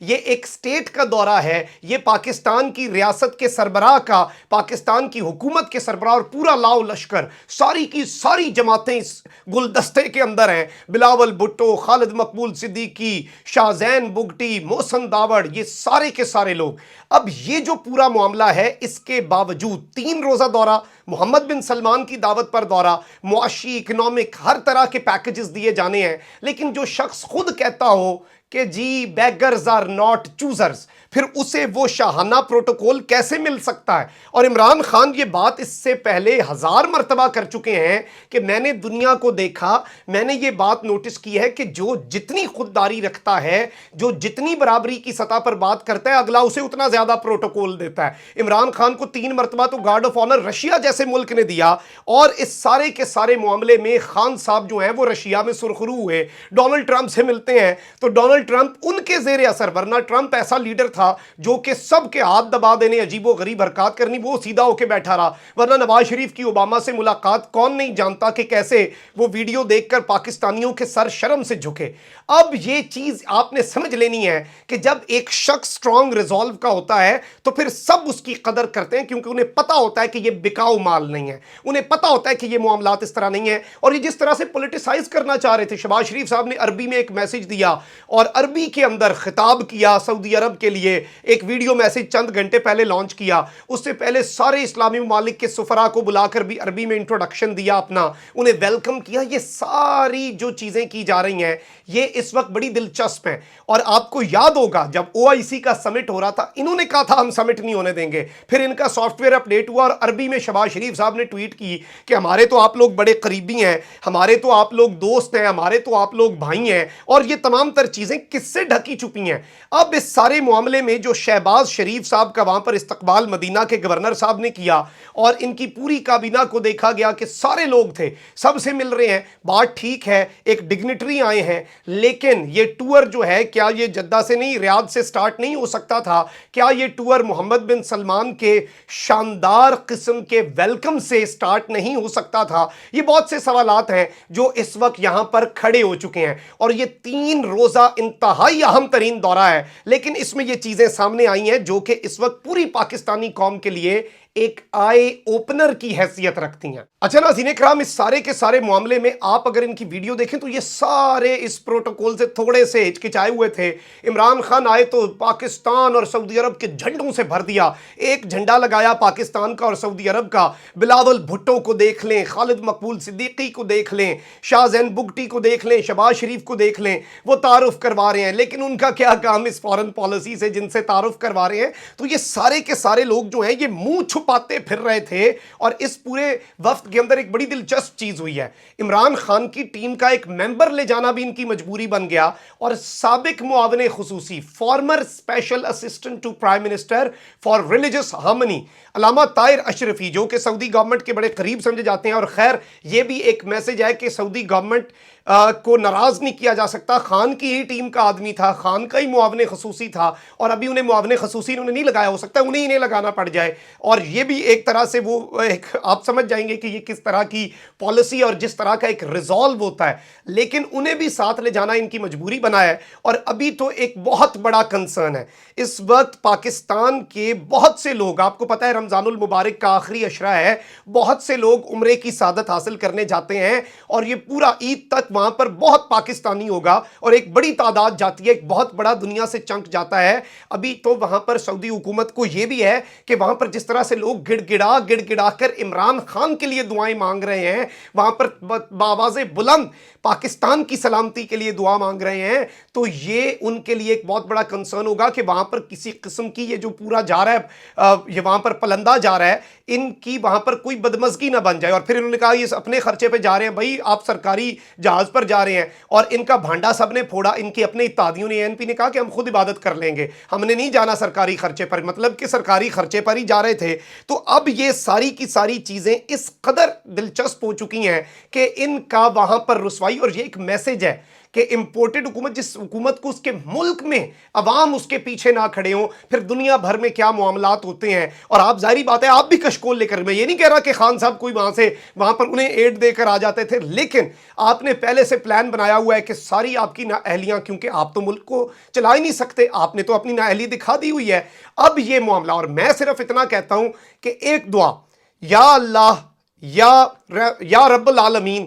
یہ ایک اسٹیٹ کا دورہ ہے، یہ پاکستان کی ریاست کے سربراہ کا، پاکستان کی حکومت کے سربراہ اور پورا لاؤ لشکر، ساری کی ساری جماعتیں اس گلدستے کے اندر ہیں۔ بلاول بھٹو، خالد مقبول صدیقی، شاہ زین بگٹی، محسن داوڑ، یہ سارے کے سارے لوگ۔ اب یہ جو پورا معاملہ ہے، اس کے باوجود 3 روزہ دورہ، محمد بن سلمان کی دعوت پر دورہ، معاشی، اکنامک، ہر طرح کے پیکجز دیے جانے ہیں، لیکن جو شخص خود کہتا ہو کہ جی بیگرز آر ناٹ چوزرز، پھر اسے وہ شاہانہ پروٹوکول کیسے مل سکتا ہے؟ اور عمران خان یہ بات اس سے پہلے 1000 مرتبہ کر چکے ہیں کہ میں نے دنیا کو دیکھا، میں نے یہ بات نوٹس کی ہے کہ جو جتنی خودداری رکھتا ہے، جو جتنی برابری کی سطح پر بات کرتا ہے، اگلا اسے اتنا زیادہ پروٹوکول دیتا ہے۔ عمران خان کو 3 مرتبہ تو گارڈ آف آنر رشیا جیسے ملک نے دیا، اور اس سارے کے سارے معاملے میں خان صاحب جو ہیں وہ رشیا میں سرخرو ہوئے، ڈونلڈ ٹرمپ سے ملتے ہیں تو ڈونلڈ ٹرمپ ان کے زیر اثر، ورنہ ٹرمپ ایسا لیڈر تھا جو کہ سب کے ہاتھ دبا دینے، عجیب و غریب حرکات کرنی، وہ سیدھا ہو کے بیٹھا رہا، ورنہ نواز شریف کی اوباما سے ملاقات کون نہیں جانتا کہ کیسے وہ ویڈیو دیکھ کر پاکستانیوں کے سر شرم سے جھکے۔ اب یہ چیز آپ نے سمجھ لینی ہے کہ جب ایک شخص سٹرونگ ریزولو کا ہوتا ہے تو پھر سب اس کی قدر کرتے ہیں، کیونکہ انہیں پتا ہوتا ہے کہ یہ بکاؤ مال نہیں ہے، انہیں پتا ہوتا ہے کہ یہ معاملات اس طرح نہیں ہیں۔ اور یہ جس طرح سے پولیٹیسائز کرنا چاہ رہے تھے، شہباز شریف صاحب نے عربی میں ایک میسج دیا اور عربی کے اندر خطاب کیا سعودی عرب کے لیے، ایک ویڈیو میسج چند گھنٹے پہلے لانچ کیا، اس سے پہلے سارے اسلامی ممالک کے سفراء کو بلا کر بھی عربی میں انٹروڈکشن دیا اپنا، انہیں ویلکم کیا۔ یہ ساری جو چیزیں کی جا رہی ہیں یہ اس وقت بڑی دلچسپ ہیں۔ اور آپ کو یاد ہوگا جب OIC کا سمٹ ہو رہا تھا، انہوں نے کہا تھا ہم سمٹ نہیں ہونے دیں گے، پھر ان کا سافٹ ویئر اپڈیٹ ہوا اور عربی میں شہباز شریف صاحب نے ٹویٹ کی کہ ہمارے تو آپ لوگ بڑے قریبی ہیں، ہمارے تو آپ لوگ دوست ہیں، ہمارے تو آپ لوگ بھائی ہیں، اور یہ تمام تر چیزیں کس سے ڈھکی چھپی ہیں۔ اب اس سارے معاملے میں جو شہباز شریف صاحب کا وہاں پر استقبال مدینہ کے گورنر صاحب نے کیا اور ان کی پوری کابینہ کو دیکھا گیا کہ سارے لوگ تھے، سب سے مل رہے ہیں، بات ٹھیک ہے، ایک ڈگنیٹری آئے ہیں، لیکن یہ ٹور جو ہے کیا یہ جدہ سے نہیں، ریاض سے سٹارٹ نہیں ہو سکتا تھا؟ کیا یہ ٹور محمد بن سلمان کے شاندار قسم کے ویلکم سے سٹارٹ نہیں ہو سکتا تھا؟ یہ بہت سے سوالات ہیں جو اس وقت یہاں پر کھڑے ہو چکے ہیں، اور یہ 3 روزہ انتہائی اہم ترین دورہ ہے، لیکن اس میں یہ چیزیں سامنے آئی ہیں جو کہ اس وقت پوری پاکستانی قوم کے لیے ایک آئی اوپنر کی حیثیت رکھتی ہیں۔ اچھا ناظرین کرام، اس سارے کے سارے معاملے میں آپ اگر ان کی ویڈیو دیکھیں تو یہ سارے اس پروٹوکول سے تھوڑے سے ہچکچائے ہوئے تھے۔ عمران خان آئے تو پاکستان اور سعودی عرب کے جھنڈوں سے بھر دیا، ایک جھنڈا لگایا پاکستان کا اور سعودی عرب کا۔ بلاول بھٹو کو دیکھ لیں، خالد مقبول صدیقی کو دیکھ لیں، شاہ زین بگٹی کو دیکھ لیں، شہباز شریف کو دیکھ لیں، وہ تعارف کروا رہے ہیں، لیکن ان کا کیا کام اس فارن پالیسی سے جن سے تعارف کروا رہے ہیں؟ تو یہ سارے کے سارے لوگ جو ہیں یہ منہ پاتے پھر رہے تھے۔ اور اس پورے وفد کے اندر ایک بڑی دلچسپ چیز ہوئی ہے، عمران خان کی ٹیم کا ایک ممبر لے جانا بھی ان کی مجبوری بن گیا، اور سابق معاون خصوصی، former special assistant to prime minister for religious harmony, Allama Tahir اشرفی، جو کہ سعودی گورنمنٹ کے بڑے قریب سمجھے جاتے ہیں، اور خیر یہ بھی ایک میسج ہے کہ سعودی گورنمنٹ کو ناراض نہیں کیا جا سکتا، خان کی ہی ٹیم کا آدمی تھا، خان کا ہی معاون خصوصی تھا، اور ابھی انہیں معاون خصوصی انہوں نے نہیں لگایا، ہو سکتا ہے انہیں لگانا پڑ جائے، اور یہ بھی ایک طرح سے وہ ایک آپ سمجھ جائیں گے کہ یہ کس طرح کی پالیسی اور جس طرح کا ایک ریزالو ہوتا ہے، لیکن انہیں بھی ساتھ لے جانا ان کی مجبوری بنا ہے۔ اور ابھی تو ایک بہت بڑا کنسرن ہے اس وقت پاکستان کے بہت سے لوگ، آپ کو پتہ ہے رمضان المبارک کا آخری عشرہ ہے، بہت سے لوگ عمرے کی سعادت حاصل کرنے جاتے ہیں، اور یہ پورا عید تک وہاں پر بہت پاکستانی ہوگا، اور ایک بڑی تعداد جاتی ہے، ایک بہت بڑا دنیا سے چنک جاتا ہے۔ ابھی تو وہاں پر سعودی حکومت کو یہ بھی ہے کہ وہاں پر جس طرح سے لوگ گڑ گڑا کر عمران خان کے لیے دعائیں مانگ رہے ہیں، وہاں پر بآواز بلند پاکستان کی سلامتی کے لیے دعا مانگ رہے ہیں، تو یہ ان کے لیے ایک بہت بڑا کنسرن ہوگا کہ وہاں پر کسی قسم کی یہ جو پورا جا رہا ہے، یہ وہاں پر پلندہ جا رہا ہے، ان کی وہاں پر کوئی بدمزگی نہ بن جائے۔ اور پھر انہوں نے کہا یہ اپنے خرچے پہ جا رہے ہیں، بھائی آپ سرکاری جہاز پر جا رہے ہیں، اور ان کا بھانڈا سب نے پھوڑا، ان کے اپنے اتحادیوں نے، ANP نے کہا کہ ہم خود عبادت کر لیں گے، ہم نے نہیں جانا سرکاری خرچے پر، مطلب کہ سرکاری خرچے پر ہی جا رہے تھے۔ تو اب یہ ساری کی ساری چیزیں اس قدر دلچسپ ہو چکی ہیں کہ ان کا وہاں پر رسوائی، اور یہ ایک میسج ہے کہ امپورٹڈ حکومت، جس حکومت کو اس کے ملک میں عوام اس کے پیچھے نہ کھڑے ہوں، پھر دنیا بھر میں کیا معاملات ہوتے ہیں۔ اور آپ ظاہری بات ہے آپ بھی کشکول لے کر، میں یہ نہیں کہہ رہا کہ خان صاحب کوئی وہاں پر انہیں ایڈ دے کر آ جاتے تھے، لیکن آپ نے پہلے سے پلان بنایا ہوا ہے کہ ساری آپ کی نااہلیاں، کیونکہ آپ تو ملک کو چلا ہی نہیں سکتے، آپ نے تو اپنی نااہلی دکھا دی ہوئی ہے۔ اب یہ معاملہ، اور میں صرف اتنا کہتا ہوں کہ ایک دعا، یا اللہ، یا رب العالمین،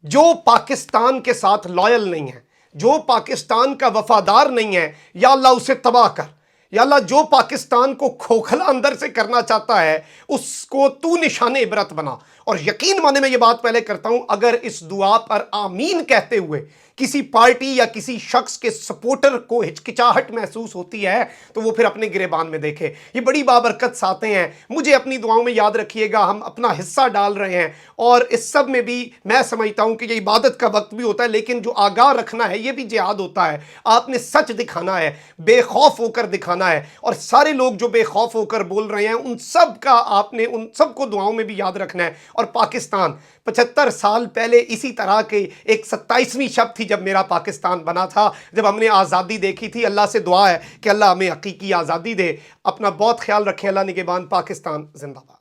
جو پاکستان کے ساتھ لائل نہیں ہے، جو پاکستان کا وفادار نہیں ہے، یا اللہ اسے تباہ کر۔ یا اللہ جو پاکستان کو کھوکھلا اندر سے کرنا چاہتا ہے اس کو تو نشان عبرت بنا۔ اور یقین مانے میں یہ بات پہلے کرتا ہوں، اگر اس دعا پر آمین کہتے ہوئے کسی پارٹی یا کسی شخص کے سپورٹر کو ہچکچاہٹ محسوس ہوتی ہے تو وہ پھر اپنے گریبان میں دیکھے۔ یہ بڑی بابرکت ساتیں ہیں، مجھے اپنی دعاؤں میں یاد رکھیے گا، ہم اپنا حصہ ڈال رہے ہیں، اور اس سب میں بھی میں سمجھتا ہوں کہ یہ عبادت کا وقت بھی ہوتا ہے، لیکن جو آگاہ رکھنا ہے یہ بھی جہاد ہوتا ہے۔ آپ نے سچ دکھانا ہے، بے خوف ہو کر دکھانا ہے، اور سارے لوگ جو بے خوف ہو کر بول رہے ہیں ان سب کا آپ نے ان سب کو دعاؤں میں بھی یاد رکھنا ہے۔ اور پاکستان 75 سال پہلے اسی طرح کے ایک 27ویں شب تھی جب میرا پاکستان بنا تھا، جب ہم نے آزادی دیکھی تھی۔ اللہ سے دعا ہے کہ اللہ ہمیں حقیقی آزادی دے۔ اپنا بہت خیال رکھیں، اللہ نگہبان۔ پاکستان زندہ باد۔